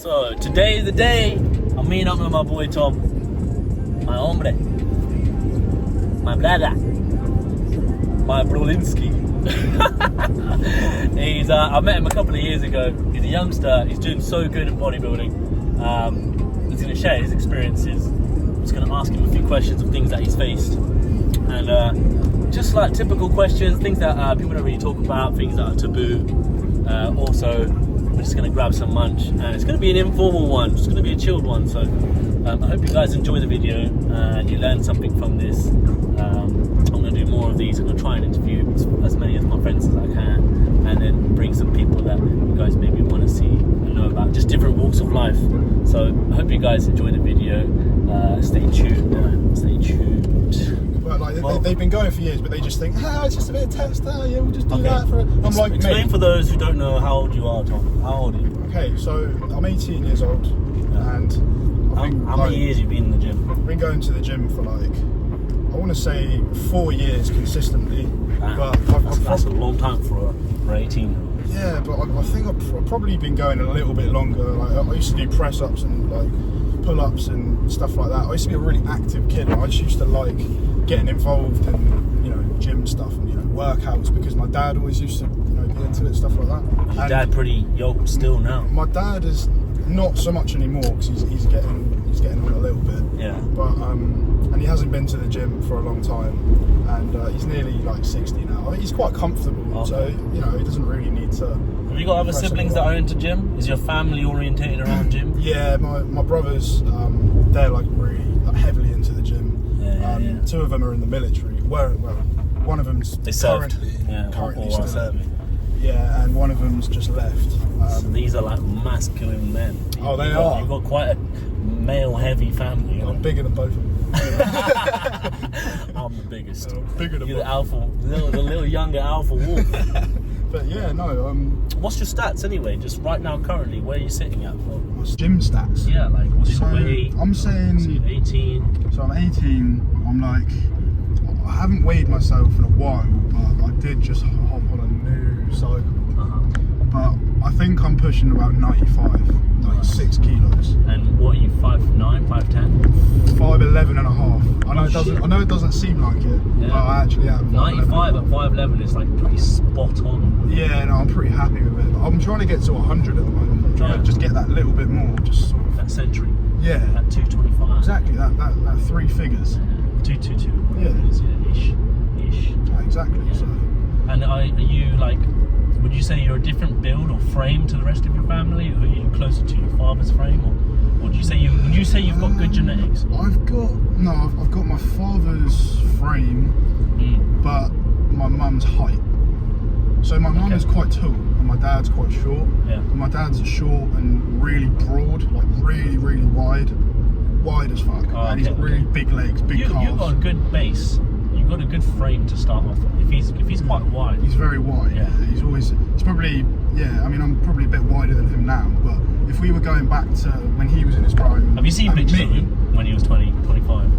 So today is the day I'm meeting up with my boy Tom, my hombre, my brother, my Brolinski. I met him a couple of years ago. He's a youngster. He's doing so good at bodybuilding. He's going to share his experiences. I'm just going to ask him a few questions of things that he's faced, and just like typical questions, things that people don't really talk about, things that are taboo. Also, we're just going to grab some lunch, and it's going to be an informal one. It's going to be a chilled one. So I hope you guys enjoy the video and you learn something from this. I'm going to do more of these. I'm going to try and interview as many of my friends as I can, and then bring some people that you guys maybe want to see and know about, just different walks of life. So I hope you guys enjoy the video. Stay tuned. Stay tuned. But they've been going for years, but they just think, it's just a bit of test. Yeah, we'll just do that for it. I'm like, explain for those who don't know how old you are, Tom. How old are you? Okay, so I'm 18 years old, and how many years have you been in the gym? I've been going to the gym for I want to say 4 years consistently. But that's a long time for 18. Yeah, but I think I've probably been going a little bit longer. Like I used to do press-ups and pull-ups and stuff like that. I used to be a really active kid. I just used to like getting involved in gym stuff and workouts, because my dad always used to be into it, stuff like that. Is your dad pretty yoked still now? My dad is not so much anymore, because he's getting on a little bit. Yeah. But and he hasn't been to the gym for a long time, and he's nearly 60 now. He's quite comfortable, so he doesn't really need to. Have you got other siblings that are into gym? Is your family orientated around gym? Yeah, my brothers, they're really heavily into the gym. Yeah. 2 of them are in the military. Well, one of them's currently serving. Yeah, and one of them's just left. So these are masculine men. They are. You've got quite a male-heavy family. I'm bigger than both of them. I'm the biggest. Bigger than You're the alpha, the little younger alpha wolf. But yeah, no. What's your stats anyway? Just right now, currently, where are you sitting at? My gym stats. Yeah, what's your weight? I'm saying. So you're 18. So I'm 18. I'm I haven't weighed myself in a while, but I did just hop on a new cycle. But I think I'm pushing about 96 kilos. And what are you, 5'9", 5'10"? 5'11" and a half. I know it doesn't seem like it, but I actually am. 95 at 5'11" is pretty spot on. Yeah, no, I'm pretty happy with it. But I'm trying to get to 100 at the moment. I'm trying to just get that little bit more, just sort of. That century. Yeah. At 225. Exactly. That 3 figures. 222. Yeah. Ish. Exactly. Yeah. So. And are you would you say you're a different build or frame to the rest of your family? Or are you closer to your father's frame, or would you say you've got good genetics? I've got my father's frame, but my mum's height. So my mum is quite tall, and my dad's quite short. Yeah. My dad's short and really broad, really, really wide as fuck. And he's got really big legs, big calves. You've got a good base. You've got a good frame to start off with. If he's quite wide. He's very wide. Yeah. He's probably, I'm probably a bit wider than him now, but if we were going back to when he was in his prime. Have you seen pictures of him when he was 20, 25?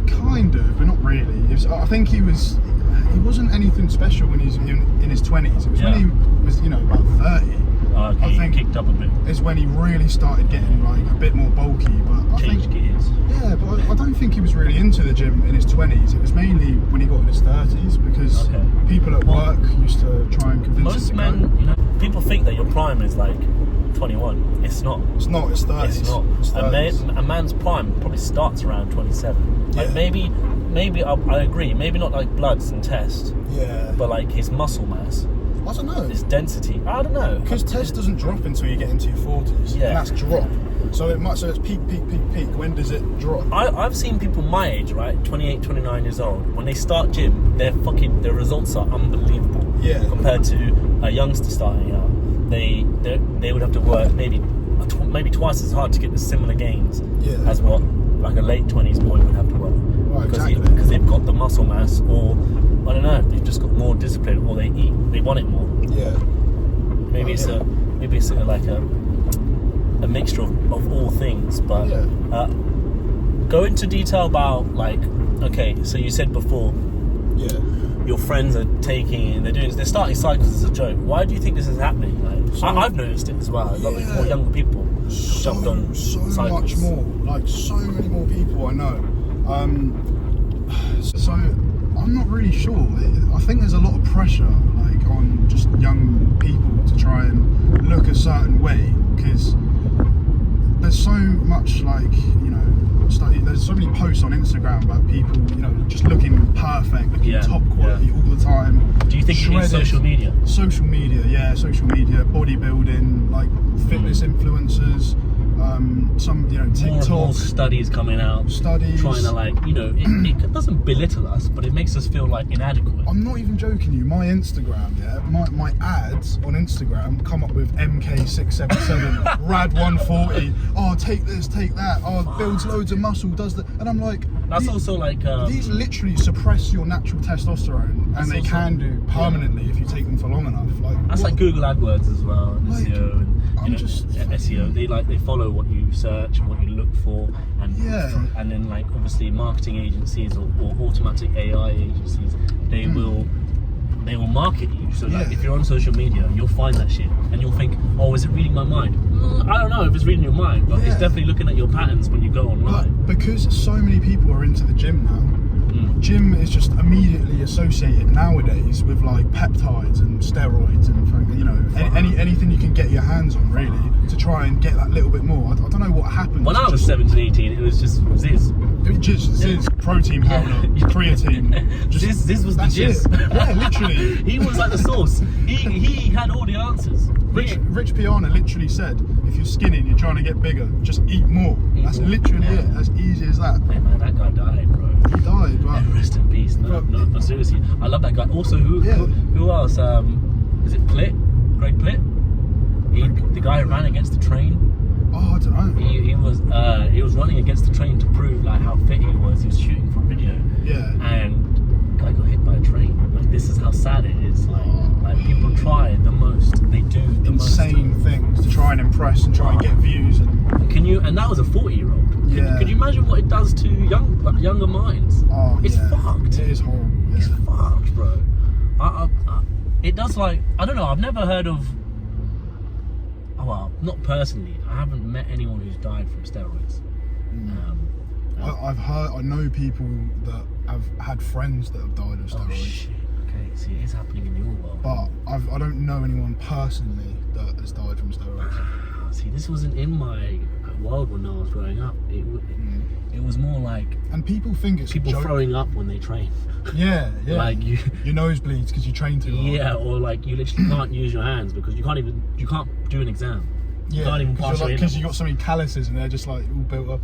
Kind of, but not really. I think he wasn't anything special when he was in his 20s. It was when he was, about 30. I think he kicked up a bit. Is when he really started getting a bit more bulky. But I Changed gears. Yeah, but I don't think he was really into the gym in his 20s. It was mainly when he got in his 30s, because people at work used to try and convince him to go. Most men, people think that your prime is 21. It's not. It's not. It's 30s. It's not. A man's prime probably starts around 27. Yeah. Maybe I agree. Maybe not bloods and tests. Yeah. But his muscle mass. I don't know. His density. I don't know. Because test doesn't drop until you get into your 40s. Yeah. And that's drop. So it's peak. When does it drop? I've seen people my age, 28, 29 years old. When they start gym, their results are unbelievable. Yeah. Compared to a youngster starting out, they would have to work maybe twice as hard to get the similar gains as what a late 20s boy would have to work. Right, because they've got the muscle mass, or I don't know, they've just got more discipline, or they want it more. Yeah. Maybe it's a mixture of all things, but go into detail about so you said before your friends are they're starting cycles as a joke. Why do you think this is happening? I've noticed it as well. A lot with more younger people. jumped on cycles. Much more, like so many more people I know. So I'm not really sure. I think there's a lot of pressure, like on just young people to try and look a certain way, because there's so much, like, you know, there's so many posts on Instagram about people, you know, just looking perfect, looking top quality all the time. Do you think shredded. It is social media? Social media, bodybuilding, like fitness influencers, some, you know, TikTok. More studies coming out. Studies. Trying to, like, you know, it doesn't belittle us, but it makes us feel like inadequate. I'm not even joking you. My Instagram, my ads on Instagram come up with MK677, Rad 140. Oh, take this, take that. Oh, builds loads of muscle, does that. And I'm like, that's also like these literally suppress your natural testosterone, and they can do permanently if you take them for long enough. Like that's like Google AdWords as well, and like, SEO, and SEO. They follow what you search and what you look for, and then like obviously marketing agencies or automatic AI agencies, they will market you. So like if you're on social media, you'll find that shit and you'll think, oh, is it reading my mind? I don't know if it's reading your mind, but it's definitely looking at your patterns when you go online. But because so many people are into the gym now, gym is just immediately associated nowadays with like peptides and steroids and, you know, anything you can get your hands on, really, to try and get that little bit more. I don't know what happened. When I was 17, 18, it was just Ziz. Ziz, protein powder, creatine. Ziz was the jizz. Yeah, literally. He was like the source. He had all the answers. Rich Piana literally said, if you're skinny and you're trying to get bigger, just eat more. That's literally it. As easy as that. Hey man, that guy died, bro. He died, but rest in peace. No, but seriously, I love that guy. Also, who else? Is it Plitt? Greg Plitt? The guy who ran against the train. Oh, I don't know. He was running against the train to prove like how fit he was. He was shooting for a video. Yeah. And the guy got hit by a train. Like, this is how sad it is. Like people try the most. They do the insane things to try and impress and try and get views. And that was a 40-year-old. Could you imagine what it does to younger minds? Oh, it's fucked. It is horrible. Yeah. It's fucked, bro. It does, like, I don't know. I've never heard of. Well, not personally. I haven't met anyone who's died from steroids. I know people that have had friends that have died of steroids. Oh, shit. Okay, see, it is happening in your world. But I don't know anyone personally that has died from steroids. See, this wasn't in my world when I was growing up. It was more like. And people think it's people throwing up when they train. Yeah. Like your nose bleeds because you train too hard. Yeah, or like you literally can't use your hands because you can't do an exam. You can't even pass because you got so many calluses and they're just like all built up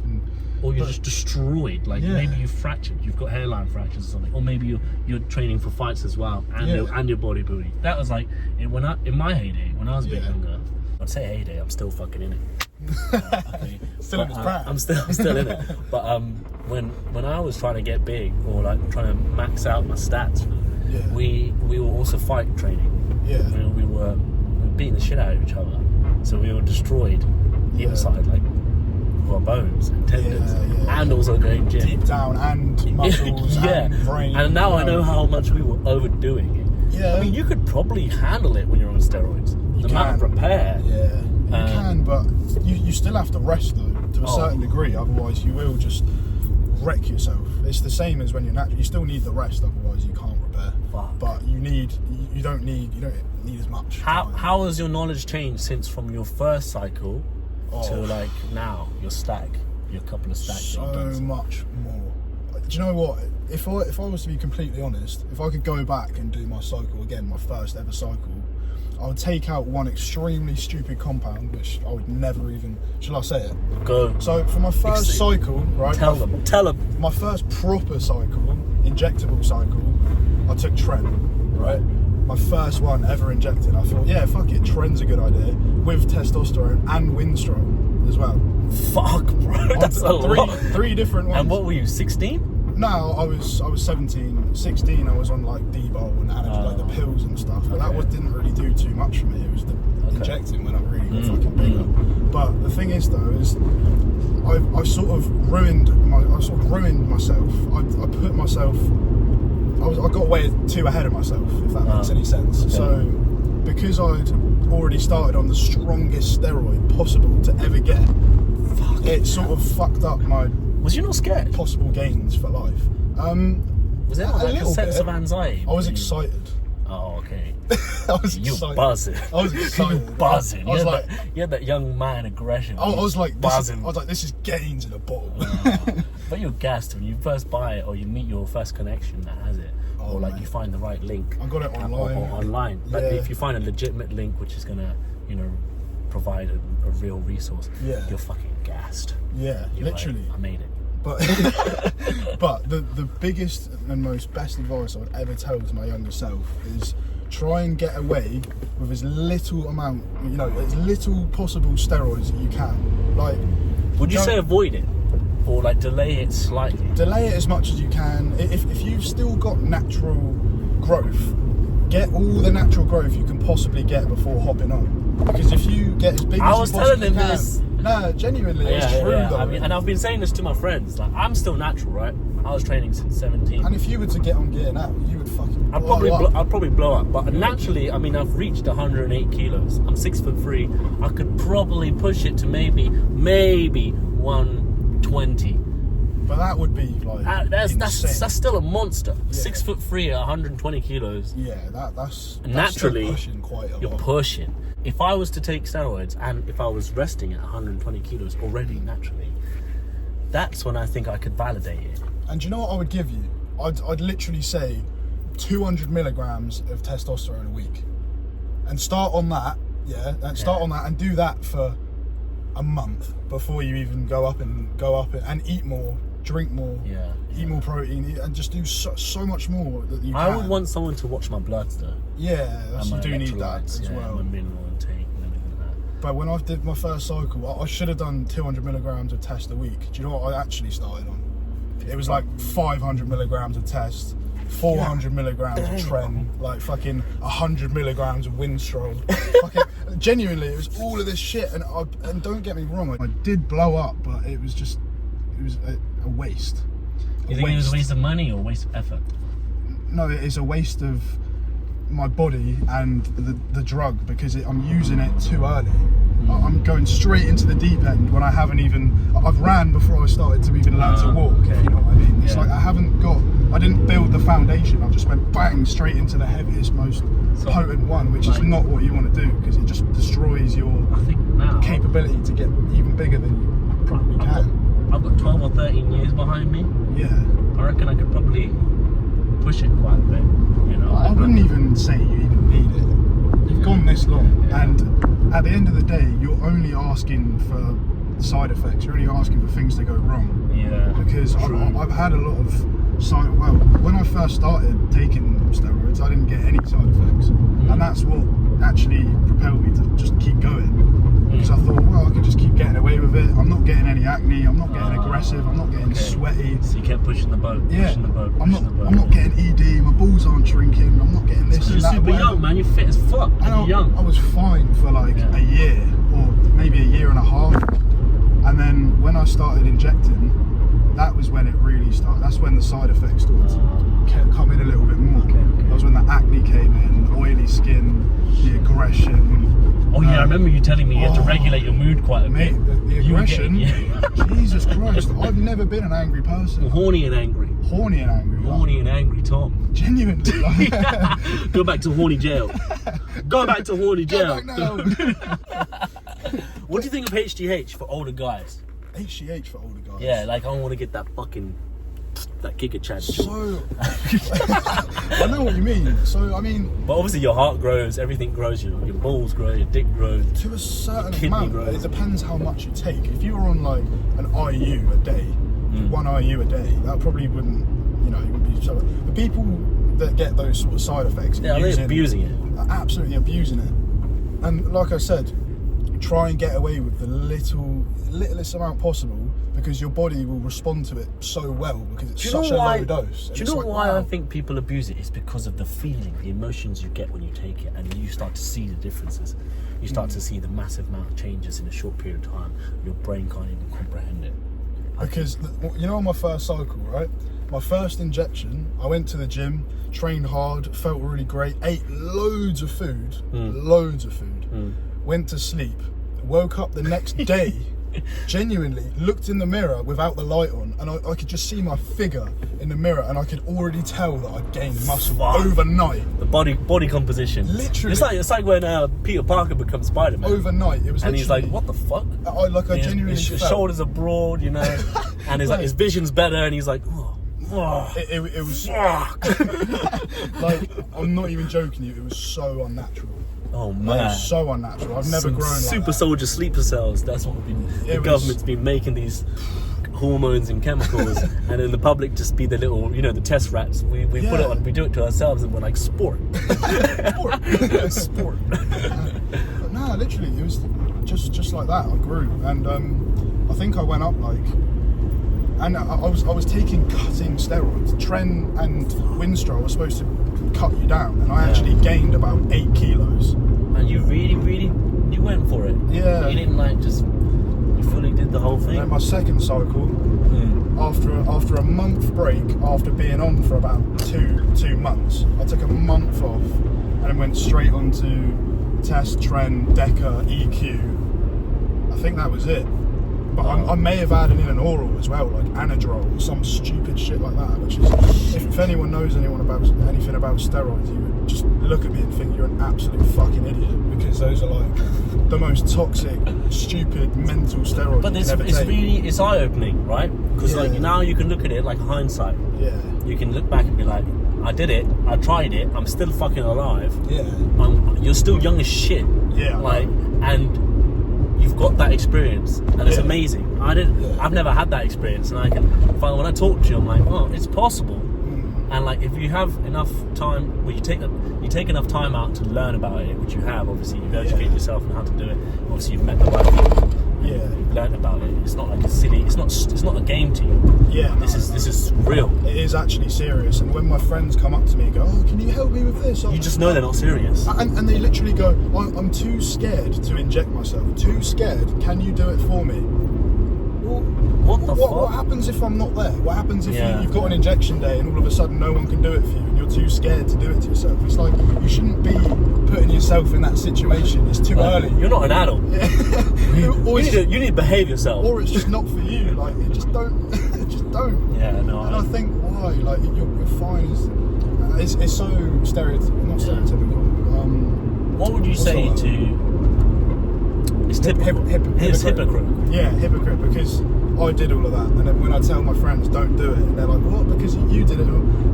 or you're just destroyed. Like maybe you've fractured, you've got hairline fractures or something, or maybe you're training for fights as well and your bodybuilding. That was like in my heyday when I was a bit younger. I'd say heyday. I'm still fucking in it. Still in his prime. I'm still in it. But when I was trying to get big or like trying to max out my stats, we were also fight training. Yeah. We were beating the shit out of each other. So we were destroyed inside, like with our bones and tendons, and also going gym deep down and muscles and brain. And now I know how much we were overdoing it. Yeah. I mean, you could probably handle it when you're on steroids. The amount of repair. Yeah. You can, but you still have to rest though to a certain degree. Otherwise, you will just wreck yourself. It's the same as when you're natural. You still need the rest. Otherwise, you can't repair. But you don't need as much. How has your knowledge changed since from your first cycle to like now your couple of stacks? So much more. Do you know what? If I was to be completely honest, if I could go back and do my cycle again, my first ever cycle, I would take out one extremely stupid compound, which I would never even. Shall I say it? Go. So for my first cycle, right? Tell them. My first proper cycle, injectable cycle, I took Tren, right? My first one ever injected. I thought, yeah, fuck it, Tren's a good idea with testosterone and Winstrol as well. Fuck, bro, that's a lot. Three different ones. And what were you, 16? No, I was 17, 16. I was on like D-Bol and like the pills and stuff, but that didn't really do too much for me. It was the injecting when I really got fucking bigger. But the thing is, though, is I sort of ruined myself. I put myself. I got way too ahead of myself, if that makes any sense. Okay. So because I'd already started on the strongest steroid possible to ever get, it sort of fucked up my Was you not scared? possible gains for life. Was there like a little sense bit. of anxiety? I was excited. Oh, okay. I was You excited. buzzing. I was excited. You buzzing. I was like, you had that young man aggression. I was like, buzzing. this is gains in a bottle. But you're gassed when you first buy it, or you meet your first connection that has it, or like you find the right link. I got it online. Or online. But Yeah. if you find a legitimate link which is gonna, provide a real resource, Yeah. you're fucking gassed. Yeah, You're literally. Like, I made it. But but the biggest and best advice I would ever tell to my younger self is try and get away with as little amount, as little possible steroids that you can. Like, Would you don't- say avoid it, or like delay it slightly? delay it as much as you can. If you've still got natural growth, get all the natural growth you can possibly get before hopping on. Because if you get as big I as was you telling possibly them can, this. no, genuinely, it's true though. I mean, and I've been saying this to my friends. Like, I'm still natural, right? I was training since 17. And if you were to get on gear now, you would fucking. I'd probably blow up. But naturally, I mean, I've reached 108 kilos. I'm 6'3". I could probably push it to maybe 120. But that would be like That's still a monster. Yeah. 6'3" at 120 kilos. Yeah, that's Naturally, still pushing quite a you're lot. pushing. If I was to take steroids and if I was resting at 120 kilos already naturally, that's when I think I could validate it. And do you know what I would give you? I'd literally say 200 milligrams of testosterone a week, and start on that. Yeah, and start on that and do that for a month before you even go up and eat more, drink more, eat more protein, and just do so much more that you can. I would want someone to watch my bloods though. Yeah, And you my do need that electrolytes, as well. my mineral intake and everything like that. But when I did my first cycle, I should have done 200 milligrams of test a week. Do you know what I actually started on? It was like 500 milligrams of test, 400 milligrams of Tren, like fucking 100 milligrams of Winstrol. Fucking, genuinely, it was all of this shit. And don't get me wrong, I did blow up, but it was a waste. You think it was a waste of money or a waste of effort? No, it is a waste of my body and the drug, because I'm using it too early. I'm going straight into the deep end when I've ran before I started to even learn to walk, if you know what I mean. It's like I didn't build the foundation, I just went bang straight into the heaviest, most potent one, which is not what you want to do, because it just destroys your capability to get even bigger than you probably can. I've got 12 or 13 years behind me. Yeah. I reckon I could probably push it quite a bit, I wouldn't even say you even need it. You've gone this long, and at the end of the day, you're only asking for side effects. You're only asking for things to go wrong. Yeah. Because I've had a lot of when I first started taking steroids, I didn't get any side effects, and that's what actually propelled me to just keep going. Because I thought, well, I could just keep getting away with it. I'm not getting any acne. I'm not getting aggressive. I'm not getting sweaty. So you kept pushing the boat. Yeah. Pushing the boat. I'm not getting ED. My balls aren't shrinking. I'm not getting this. You're super young, man. You're fit as fuck. And you're young. I was fine for like a year, or maybe a year and a half. And then when I started injecting, that was when it really started. That's when the side effects started to come in a little bit more. That was when the acne came in, the oily skin, the aggression. Oh yeah, I remember you telling me you had to regulate your mood quite a bit. Mate, the aggression. Jesus Christ, I've never been an angry person. Horny and angry. Horny and angry. Horny and angry Tom. Genuinely. Go back to horny jail. Go back to horny jail. Go back now. What do you think of HGH for older guys? HGH for older guys. Yeah, like I want to get that giga chad. So, I know what you mean. So, I mean... But obviously your heart grows, everything grows, your balls grow, your dick grows. To a certain kidney amount, grows. it depends how much you take. If you were on like an IU a day, 1 IU a day, that probably wouldn't, it would be so... The people that get those sort of side effects... Yeah, they're abusing it. Are absolutely abusing it. And like I said, try and get away with the littlest amount possible, because your body will respond to it so well, because it's such a low dose. Do you know why I think people abuse it? It's because of the feeling, the emotions you get when you take it, and you start to see the differences. You start to see the massive amount of changes in a short period of time. Your brain can't even comprehend it. Because, you know, on my first cycle, right? My first injection, I went to the gym, trained hard, felt really great, ate loads of food, went to sleep, woke up the next day, genuinely looked in the mirror without the light on, and I could just see my figure in the mirror, and I could already tell that I'd gained muscle overnight. The body composition. Literally. It's like when Peter Parker becomes Spider-Man. Overnight. It was and he's like, what the fuck? I genuinely his felt. shoulders are broad, you know, and his vision's better, and he's like, it was like, I'm not even joking you, it was so unnatural. Oh man, it was so unnatural. I've never grown like super that. soldier sleeper cells. That's what the government's been making, these hormones and chemicals, and then the public just be the little, you know, the test rats. We put it on, we do it to ourselves, and we're like sport. Sport. But no, literally, it was just like that. I grew, and I think I went up like. And I was taking cutting steroids. Tren and Winstrol were supposed to cut you down, and I actually gained about 8 kilos. And you really you went for it. Yeah. You didn't like just, you fully did the whole thing. And my second cycle, after a month break, after being on for about two months, I took a month off and then went straight on to test, Tren, Deca, EQ. I think that was it. But I may have added in an oral as well, like Anadrol or some stupid shit like that. Which is, if anyone knows anything about steroids, you would just look at me and think you're an absolute fucking idiot, because those are like the most toxic, stupid, mental steroids. But it's eye opening, right? Because like now you can look at it like hindsight. Yeah. You can look back and be like, I did it, I tried it, I'm still fucking alive. Yeah. You're still young as shit. Yeah. Like, and you've got that experience, and it's amazing. I've never had that experience, and I can find, when I talk to you, I'm like, oh, it's possible. And like, if you have enough time, well, you take enough time out to learn about it, which you have. Obviously, you've educated yourself on how to do it. Obviously, you've met the right people. You've learned about it. It's not like a silly. It's not a game to you. Yeah. This is real. It is actually serious. And when my friends come up to me and go, "Oh, can you help me with this?" You just know they're not serious. And they literally go, "I'm too scared to inject myself. Too scared. Can you do it for me?" What the fuck? What happens if I'm not there? What happens if you've got an injection day and all of a sudden no one can do it for you and you're too scared to do it to yourself? It's like, you shouldn't be putting yourself in that situation. It's too early. You're not an adult. You need to behave yourself. Or it's just not for you. Like, just don't. Yeah, no. And I think why? Like, you're fine. It's so not stereotypical. What would you say to? It's hypocrite. Yeah, hypocrite, because I did all of that, and then when I tell my friends don't do it, they're like, what? Because you did it,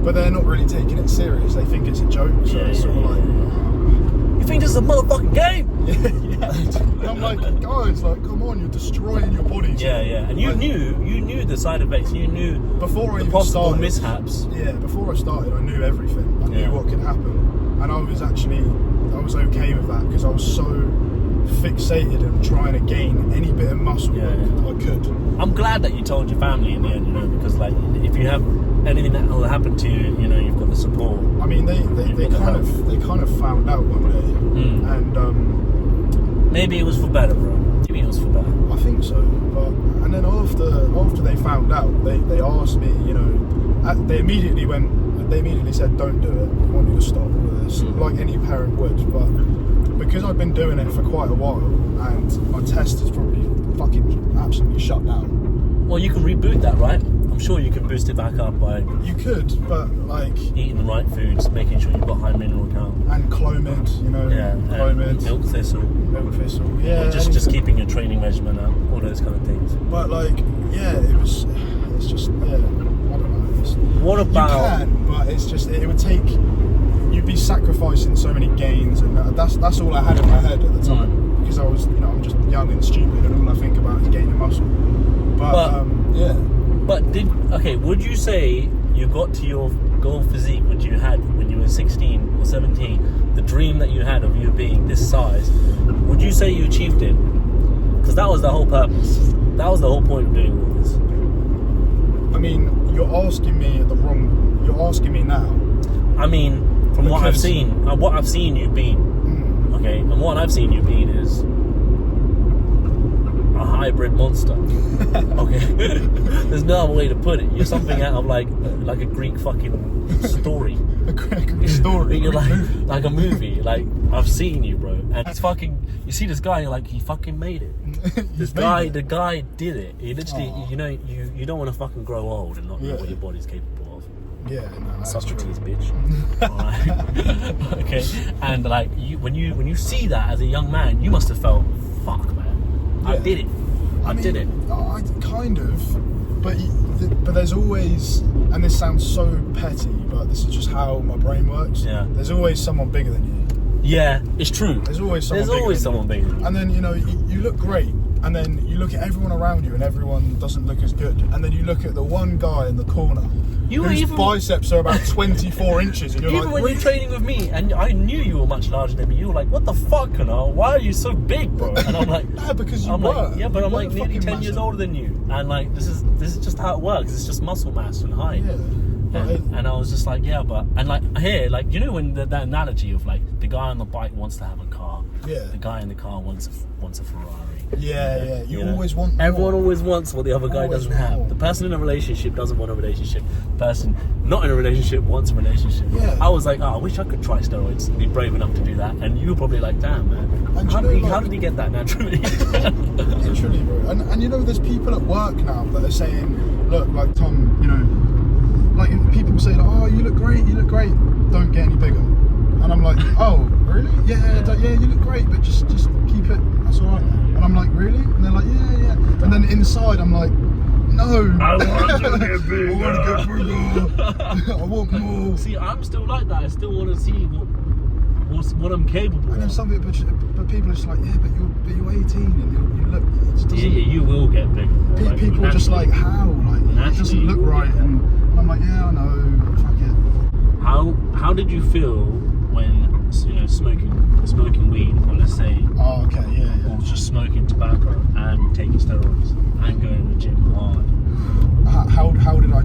but they're not really taking it serious. They think it's a joke, so it's sort of like, you think this is a motherfucking game? And I'm like, guys, like, come on, you're destroying your body. And you knew the side effects. You knew before I even possible started, mishaps. Yeah, before I started, I knew everything. I knew what could happen, and I was okay with that, because I was so fixated on trying to gain any bit of muscle I could. I'm glad that you told your family in the end, you know, because like, if you have anything that will happen to you, you know, you've got the support. I mean, they kind of found out one day, and maybe it was for better, bro. Maybe it was for better. I think so. And then after they found out, they asked me, you know, they immediately said, don't do it. We want you to stop all of this, like any parent would. But because I've been doing it for quite a while, and my test is probably fucking absolutely shut down. Well, you can reboot that, right? I'm sure you can boost it back up by... You could, but like... eating the right foods, making sure you've got high mineral count. And Clomid, you know, Clomid. Milk thistle. Yeah. Or just keeping your training regimen up, all those kind of things. But like, it's just, I don't know. What about... You can, but it's just, it would take... You'd be sacrificing so many gains, and that's all I had in my head at the time, because I was, you know, I'm just young and stupid, and all I think about is gaining muscle. But would you say you got to your goal physique which you had when you were 16 or 17, the dream that you had of you being this size? Would you say you achieved it? Because that was the whole purpose. That was the whole point of doing all this. I mean, you're asking me now. I mean, from what I've seen you being, okay, and what I've seen you being is, a hybrid monster. Okay, there's no other way to put it. You're something out of like a Greek fucking story. A Greek story. You're like a movie. Like, I've seen you, bro. And it's fucking. You see this guy, you're like, he fucking made it. The guy did it. He literally, you know, you don't want to fucking grow old and not know what your body's capable of. Yeah, no, that's Socrates, true. bitch. Alright. Okay, and like when you see that as a young man, you must have felt, fuck, man, I did it. I did it. I kind of, but there's always, and this sounds so petty, but this is just how my brain works. Yeah. There's always someone bigger than you. Yeah, it's true. There's always someone bigger than you. And then, you know, you look great, and then you look at everyone around you and everyone doesn't look as good. And then you look at the one guy in the corner whose biceps are about 24 inches, and you're even like, when you're training with me, and I knew you were much larger than me, you were like, what the fuck, you know? Why are you so big, bro? And I'm like, nah, because you I'm were. like, yeah, but I'm You like were nearly 10 fucking years massive. older than you, and like this is just how it works. It's just muscle mass and height. Yeah. And I was just like, yeah, but, and like here, like, you know, when that analogy of like the guy on the bike wants to have a car, the guy in the car wants a Ferrari. Yeah. You always want more. Everyone always wants what the other guy Always doesn't want have. more. The person in a relationship doesn't want a relationship. The person not in a relationship wants a relationship. Yeah. I was like, oh, I wish I could try steroids and be brave enough to do that. And you were probably like, damn, man. And How did he get that naturally? Literally, bro. And you know, there's people at work now that are saying, look, like, Tom, you know, like, if people say, like, oh, you look great, don't get any bigger. And I'm like, oh, really? Yeah, you look great, but just keep it, that's alright. And I'm like, really? And they're like, yeah. And then inside I'm like, no. I want to get bigger. I want to get bigger. I want more. See, I'm still like that. I still want to see what I'm capable And then of. some people, but people are just like, yeah, but you're 18 and you look, it just doesn't. Yeah, you will get bigger. People are just like, how? Like, it doesn't look right. And I'm like, yeah, I know, fuck it. How did you feel when, you know, smoking weed, or let's say, Oh, okay, yeah. or just smoking tobacco and taking steroids and going to the gym hard? How did I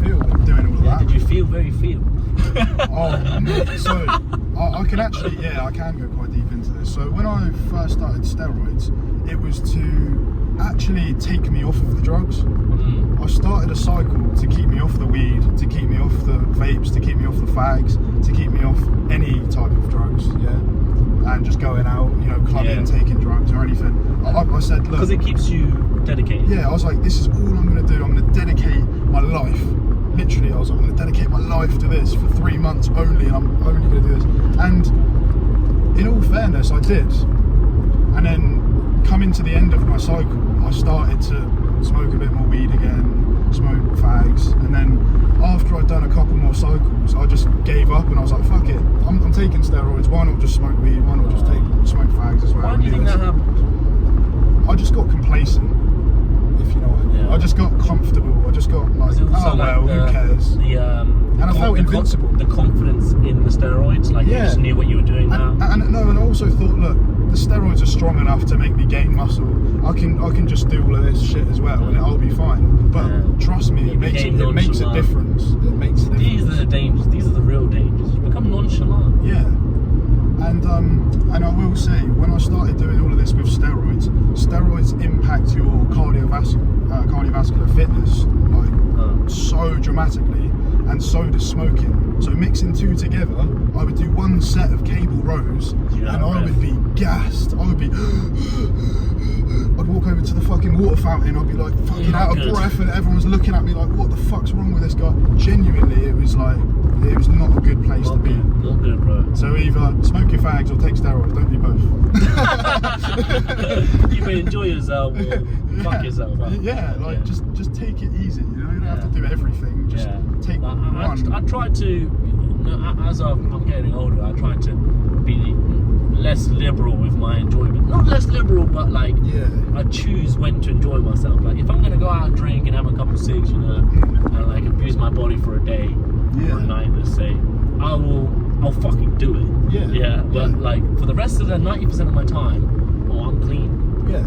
feel doing all of that? Did you feel very feel? So I can actually, I can go quite deep into this. So when I first started steroids, it was to actually take me off of the drugs. I started a cycle to keep me off the weed, to keep me off the vapes, to keep me off the fags, to keep me off any type of drugs, and just going out, you know, clubbing, taking drugs or anything. I said, look, Because it keeps you dedicated. yeah, I was like, this is all I'm going to do. I'm going to dedicate my life. Literally, I was like, I'm going to dedicate my life to this for 3 months only, and I'm only going to do this. And in all fairness, I did. And then coming to the end of my cycle, I started to smoke a bit more weed again, smoke fags, and then after I'd done a couple more cycles, I just gave up and I was like, fuck it, I'm taking steroids, why not just smoke weed, why not just smoke fags as well? Why do you think that happened? I just got complacent, if you know what I mean. I just got comfortable, I just got like, who cares? And I felt invincible. The confidence in the steroids, like you just knew what you were doing now. And I also thought, look, the steroids are strong enough to make me gain muscle. I can just do all of this shit as well, and I'll be fine. But trust me, it makes a difference. It makes a difference. These are the dangers. These are the real dangers. You become nonchalant. Yeah. And I will say, when I started doing all of this with steroids impact your cardiovascular fitness like so dramatically, and so does smoking. So mixing two together, I would do one set of cable rows, and I would be gassed. I'd walk over to the fucking water fountain, I'd be like fucking out of breath, and everyone's looking at me like, what the fuck's wrong with this guy? Genuinely, it was not a good place to be. Not good, bro. So either smoke your fags or take steroids, don't do both. You may enjoy yourself or fuck yourself up. Yeah, like just take it easy, you know, you don't have to do everything, just take one. I try to, you know, as I'm getting older, I try to be less liberal with my enjoyment. Not less liberal, but like, I choose when to enjoy myself. Like, if I'm gonna go out and drink and have a couple cigs, you know, and like abuse my body for a day or a night, let's say, I'll fucking do it. But like, for the rest of the 90% of my time, I'm clean.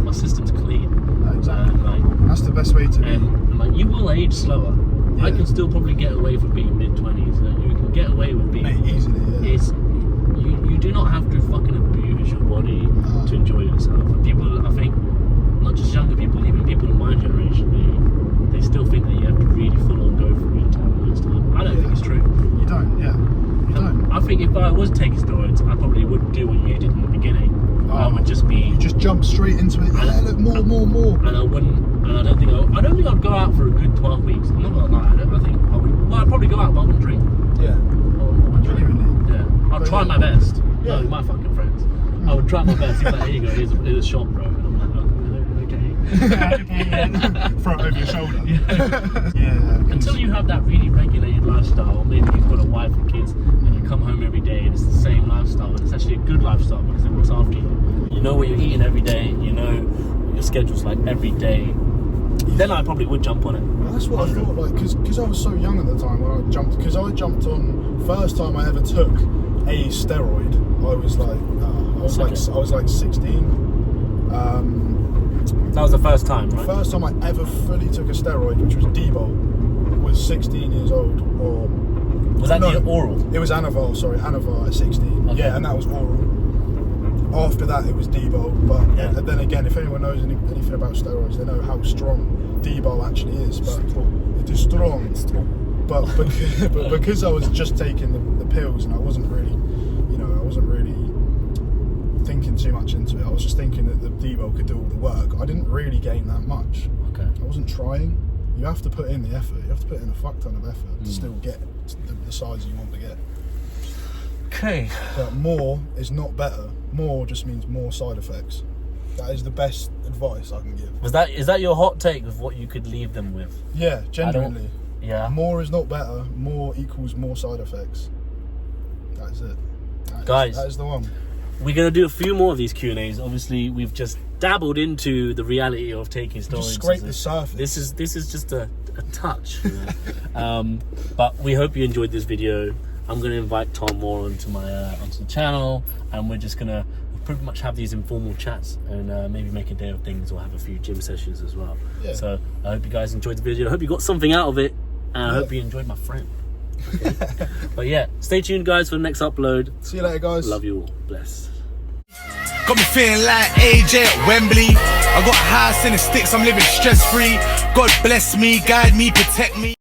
My system's clean. Exactly. And like, that's the best way to be. And like, you will age slower. I can still probably get away with being mid-20s. You can get away with being easily. It's you do not have to fucking abuse your body to enjoy yourself. And people, I think, not just straight into it. Yeah, look, more. And I wouldn't. And I don't think I'd go out for a good 12 weeks. I'm not gonna lie. I think I would. Well, I'd probably go out, but I wouldn't drink. Yeah. I wouldn't drink. Genuinely. Yeah. I'd try my best. Yeah. No, my fucking friends. I would try my best. He'd be like, here you go. Here's a shot, bro. And I'm like, okay. Throw it over your shoulder. Yeah. Until you have that really regulated lifestyle, or maybe you've got a wife and kids, and you come home every day, and it's the same lifestyle, and it's actually a good lifestyle because it looks after you. You know what you're eating every day. You know what your schedule's like every day. Then I probably would jump on it. Well, that's what I thought, like, because I was so young at the time when I jumped. Because I jumped on first time I ever took a steroid. I was like 16. That was the first time, right? First time I ever fully took a steroid, which was Debo, was 16 years old. Or was that the oral? It was Anavar. Sorry, Anavar at 16. Okay. Yeah, and that was oral. After that, it was Debo. But then again, if anyone knows anything about steroids, they know how strong Debo actually is. But it is strong. But because I was just taking the pills and I wasn't really thinking too much into it. I was just thinking that the Debo could do all the work. I didn't really gain that much. Okay. I wasn't trying. You have to put in the effort. You have to put in a fuck ton of effort to still get the size you want to get. Okay. But more is not better. More just means more side effects. That is the best advice I can give. Is that your hot take of what you could leave them with? Yeah, genuinely. Yeah. More is not better. More equals more side effects. That is it. Guys, that is the one. We're going to do a few more of these Q&As. Obviously, we've just dabbled into the reality of taking steroids. Just scrape the surface. This is just a touch. You know? But we hope you enjoyed this video. I'm going to invite Tom more onto the channel, and we're just going to pretty much have these informal chats and maybe make a day of things or have a few gym sessions as well. Yeah. So I hope you guys enjoyed the video. I hope you got something out of it, and I hope you enjoyed my friend. Okay? But yeah, stay tuned, guys, for the next upload. See you later, guys. Love you all. Bless. Got me feeling like AJ at Wembley. I got house in the sticks, I'm living stress free. God bless me, guide me, protect me.